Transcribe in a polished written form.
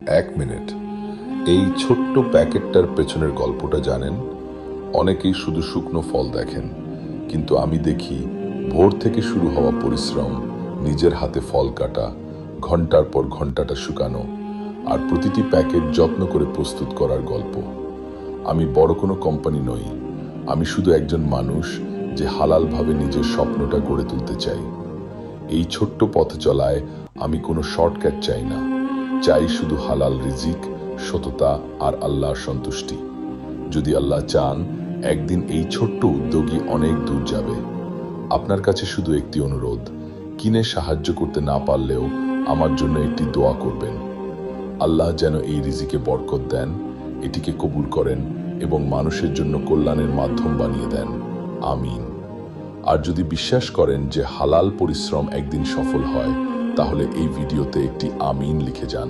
এক মিনিট, এই ছোট্ট প্যাকেটটার পেছনের গল্পটা জানেন? অনেকেই শুধু শুকনো ফল দেখেন, কিন্তু আমি দেখি ভোর থেকে শুরু হওয়া পরিশ্রম, নিজের হাতে ফল কাটা, ঘন্টার পর ঘন্টাটা শুকানো, আর প্রতিটি প্যাকেট যত্ন করে প্রস্তুত করার গল্প। আমি বড় কোনো কোম্পানি নই, আমি শুধু একজন মানুষ যে হালালভাবে নিজের স্বপ্নটা গড়ে তুলতে চাই। এই ছোট্ট পথ চলায় আমি কোনো শর্টকাট চাই না, চাই শুধু হালাল রিজিক, সততা আর আল্লাহর সন্তুষ্টি। যদি আল্লাহ চান, একদিন এই ছোট্ট উদ্যোগী অনেক দূর যাবে। আপনার কাছে শুধু একটি অনুরোধ, কিনে সাহায্য করতে না পারলেও আমার জন্য একটি দোয়া করবেন। আল্লাহ যেন এই রিজিকে বরকত দেন, এটিকে কবুল করেন এবং মানুষের জন্য কল্যাণের মাধ্যম বানিয়ে দেন। আমিন। আর যদি বিশ্বাস করেন যে হালাল পরিশ্রম একদিন সফল হয়, তাহলে এই ভিডিওতে একটি আমিন লিখে যান।